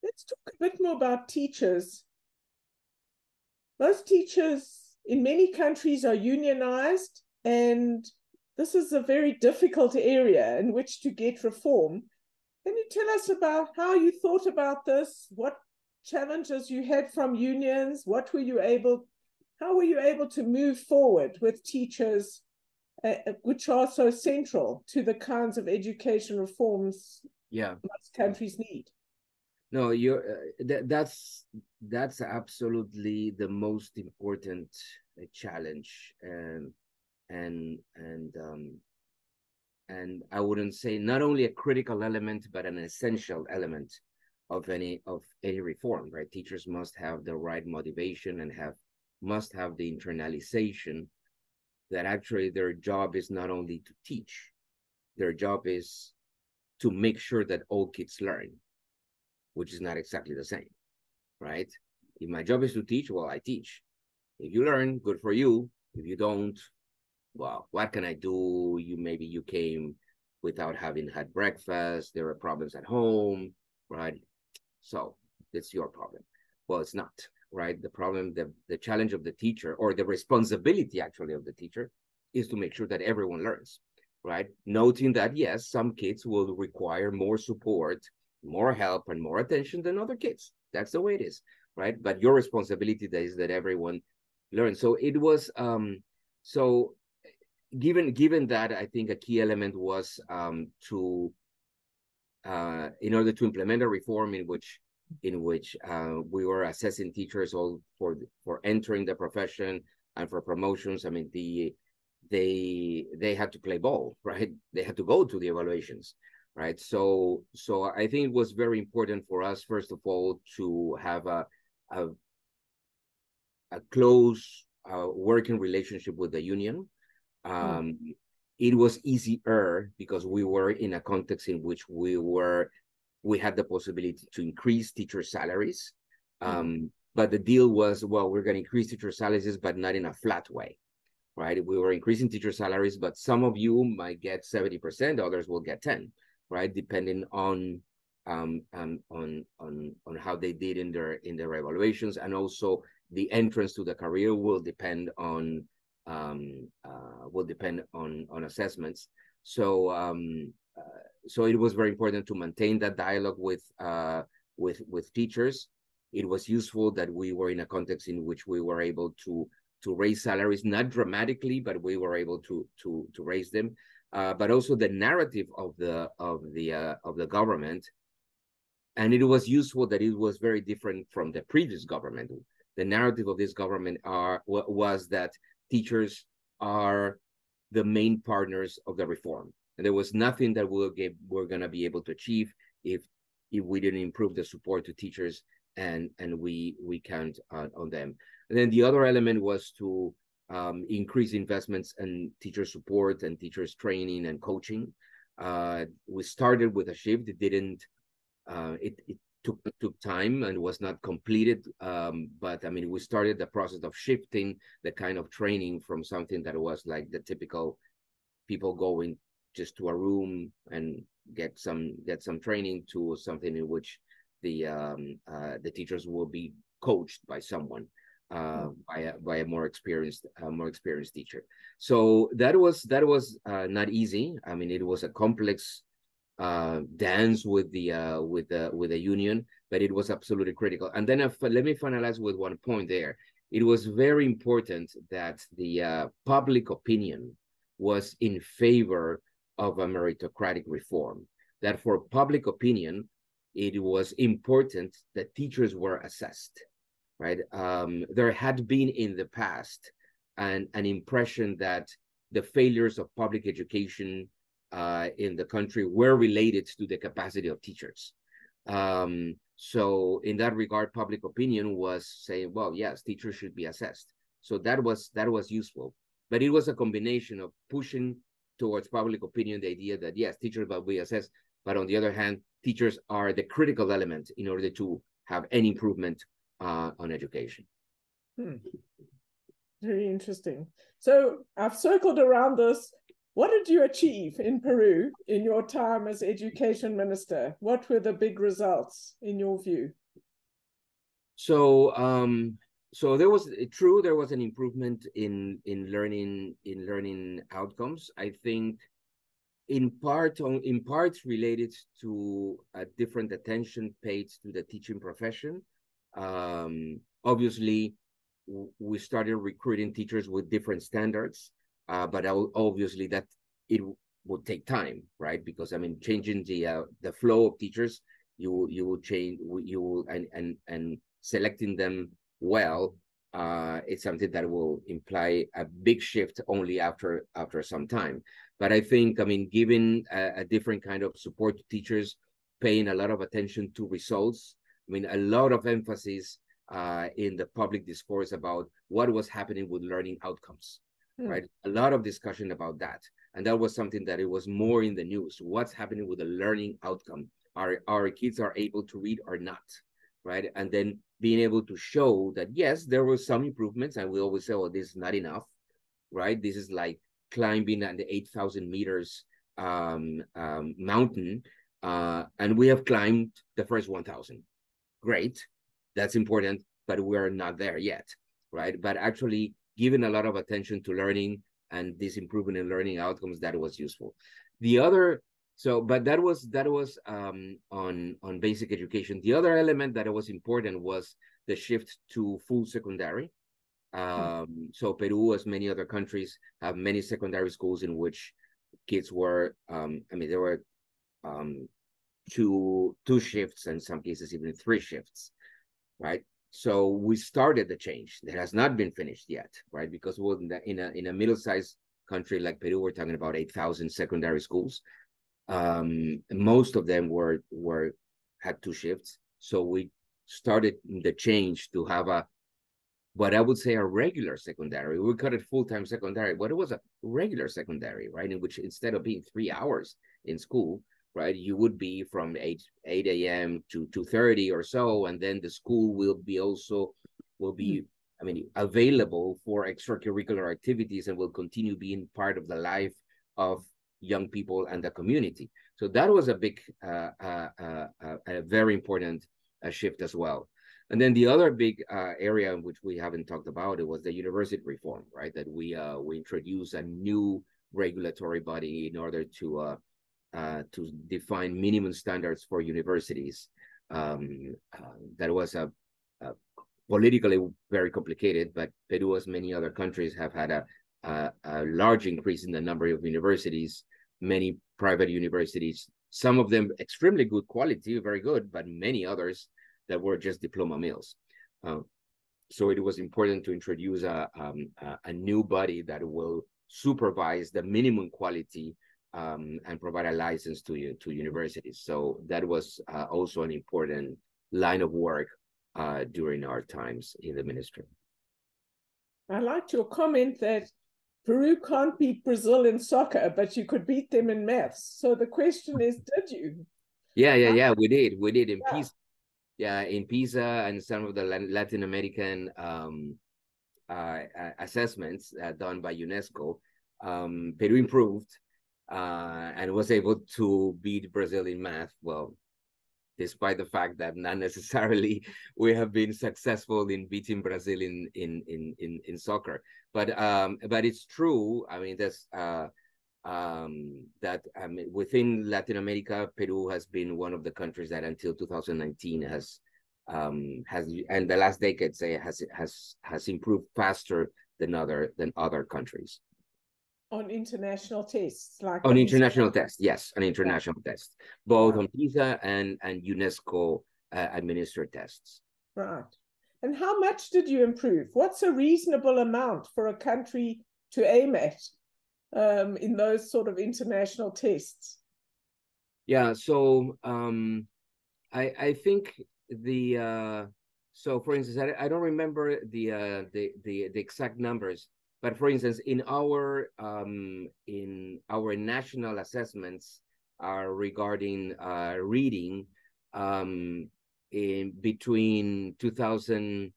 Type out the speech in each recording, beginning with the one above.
let's talk a bit more about teachers. Most teachers in many countries are unionized, and this is a very difficult area in which to get reform. Can you tell us about how you thought about this? What challenges you had from unions? How were you able to move forward with teachers, which are so central to the kinds of education reforms most countries need? No, that's absolutely the most important challenge, and I wouldn't say not only a critical element but an essential element of any reform, right? Teachers must have the right motivation and must have the internalization that actually their job is not only to teach, their job is to make sure that all kids learn, which is not exactly the same, right? If my job is to teach, well, I teach. If you learn, good for you. If you don't, well, what can I do? Maybe you came without having had breakfast. There are problems at home, right? So it's your problem. Well, it's not, right? The problem, the challenge of the teacher, or the responsibility actually of the teacher, is to make sure that everyone learns, right? Noting that, yes, some kids will require more support, more help, and more attention than other kids. That's the way it is, right? But your responsibility is that everyone learns. So it was, given that, I think a key element was in order to implement a reform in which we were assessing teachers all for entering the profession and for promotions. I mean, they had to play ball, right? They had to go to the evaluations, right? So I think it was very important for us, first of all, to have a close working relationship with the union. It was easier because we were in a context in which we had the possibility to increase teacher salaries. But the deal was, well, we're going to increase teacher salaries, but not in a flat way, right? We were increasing teacher salaries, but some of you might get 70%, others will get 10, right? Depending on how they did in their evaluations, and also the entrance to the career will depend on assessments. So it was very important to maintain that dialogue with teachers. It was useful that we were in a context in which we were able to raise salaries, not dramatically, but we were able to raise them. But also the narrative of the government, and it was useful that it was very different from the previous government. The narrative of this government was that teachers are the main partners of the reform, and there was nothing that we're going to be able to achieve if we didn't improve the support to teachers, and we count on them. And then the other element was to increase investments in teacher support and teachers training and coaching. We started with a shift. It didn't. It took time and was not completed. But I mean, we started the process of shifting the kind of training from something that was like the typical people going just to a room and get some training, to something in which the teachers will be coached by someone, by a more experienced teacher. So that was not easy. I mean, it was a complex dance with the union, but it was absolutely critical. And then let me finalize with one point there. It was very important that the public opinion was in favor of a meritocratic reform. That for public opinion, it was important that teachers were assessed, right? There had been in the past an impression that the failures of public education in the country were related to the capacity of teachers. So in that regard, public opinion was saying, well, yes, teachers should be assessed. So that was useful. But it was a combination of pushing towards public opinion the idea that, yes, teachers will be assessed, but on the other hand, teachers are the critical element in order to have any improvement on education. Very interesting. So I've circled around this. What did you achieve in Peru in your time as education minister? What were the big results in your view? So so there was there was an improvement in learning outcomes. I think in parts related to a different attention paid to the teaching profession. Obviously, we started recruiting teachers with different standards, but obviously that it would take time, right? Because I mean, changing the flow of teachers, you will change, you will and selecting them well. It's something that will imply a big shift only after some time. But I think, I mean, giving a different kind of support to teachers, paying a lot of attention to results. I mean, a lot of emphasis in the public discourse about what was happening with learning outcomes, right? A lot of discussion about that. And that was something that it was more in the news. What's happening with the learning outcome? Our kids are able to read or not, right? And then being able to show that, yes, there were some improvements. And we always say, oh, this is not enough, right? This is like climbing at the 8,000 meters mountain. And we have climbed the first 1,000. Great. That's important, but we're not there yet, right? But actually giving a lot of attention to learning and this improvement in learning outcomes, that was useful. The other, but that was on basic education. The other element that was important was the shift to full secondary. So Peru, as many other countries, have many secondary schools in which kids were, I mean, there were two shifts, and in some cases even 3 shifts, right? So we started the change that has not been finished yet, right? Because we're in a middle-sized country like Peru, we're talking about 8,000 secondary schools. Most of them had 2 shifts. So we started the change to have what I would say a regular secondary. We call it full-time secondary, but it was a regular secondary, right? In which instead of being 3 hours in school, right, you would be from 8 a.m. to 2:30 or so, and then the school will be I mean, available for extracurricular activities and will continue being part of the life of young people and the community. So that was a big, a very important shift as well. And then the other big area in which we haven't talked about, it was the university reform, right? That we introduced a new regulatory body in order to define minimum standards for universities. That was a politically very complicated, but Peru, as many other countries, have had a large increase in the number of universities, many private universities, some of them extremely good quality, very good, but many others that were just diploma mills. So it was important to introduce a new body that will supervise the minimum quality and provide a license to universities. So that was also an important line of work during our times in the ministry. I liked your comment that Peru can't beat Brazil in soccer, but you could beat them in maths. So the question is, did you? Yeah. We did in Pisa. Yeah, in Pisa and some of the Latin American assessments done by UNESCO, Peru improved and was able to beat Brazil in math. Well, despite the fact that not necessarily we have been successful in beating Brazil in soccer, but it's true. I mean, there's that within Latin America, Peru has been one of the countries that until 2019 has and the last decade say has improved faster than other countries. On international tests, like on international tests, yes, on international tests, both right. on PISA and UNESCO administered tests. Right. And how much did you improve? What's a reasonable amount for a country to aim at in those sort of international tests? Yeah, so I think so for instance, I don't remember the exact numbers, but for instance, in our national assessments regarding reading, in between 2000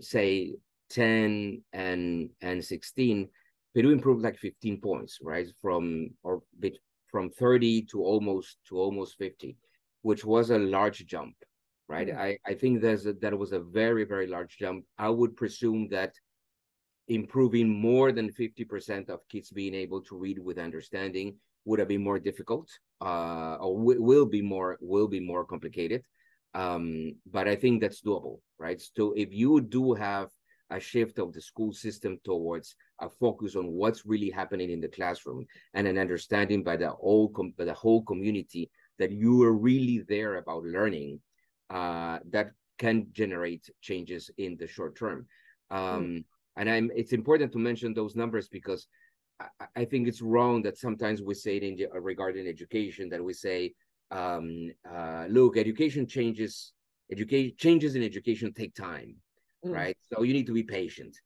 say 10 and 16, Peru improved like 15 points, right? From 30 to almost 50, which was a large jump, right? I think that was a very, very large jump. I would presume that improving more than 50% of kids being able to read with understanding would have been more difficult, or will be more complicated. But I think that's doable, right? So if you do have a shift of the school system towards a focus on what's really happening in the classroom and an understanding by the whole community that you are really there about learning, that can generate changes in the short term. And it's important to mention those numbers because I think it's wrong that sometimes we say it regarding education, that we say, look, changes in education take time, right? So you need to be patient.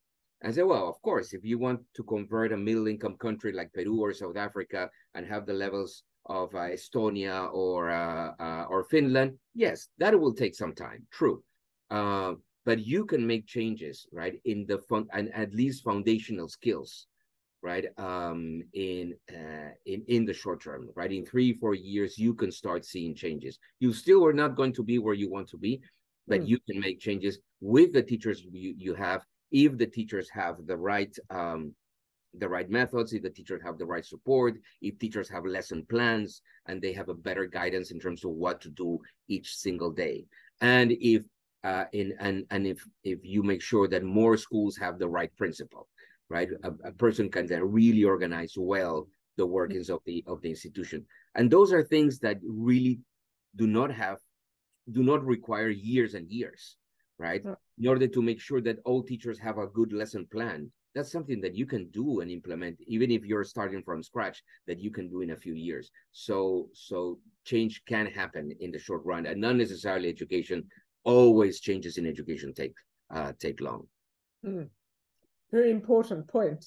And say, well, of course, if you want to convert a middle-income country like Peru or South Africa and have the levels of Estonia or Finland, yes, that will take some time, true. But you can make changes, right, in the and at least foundational skills, right, in the short term, right? In 3-4 years, you can start seeing changes. You still are not going to be where you want to be, but you can make changes with the teachers you have, if the teachers have the right methods, if the teachers have the right support, if teachers have lesson plans and they have a better guidance in terms of what to do each single day, and if if you make sure that more schools have the right principle, right? A person can then really organize well the workings of the institution, and those are things that really do not require years and years, right? In order to make sure that all teachers have a good lesson plan, that's something that you can do and implement, even if you're starting from scratch, that you can do in a few years. So change can happen in the short run, and not necessarily education. Always changes in education take long. Very important point.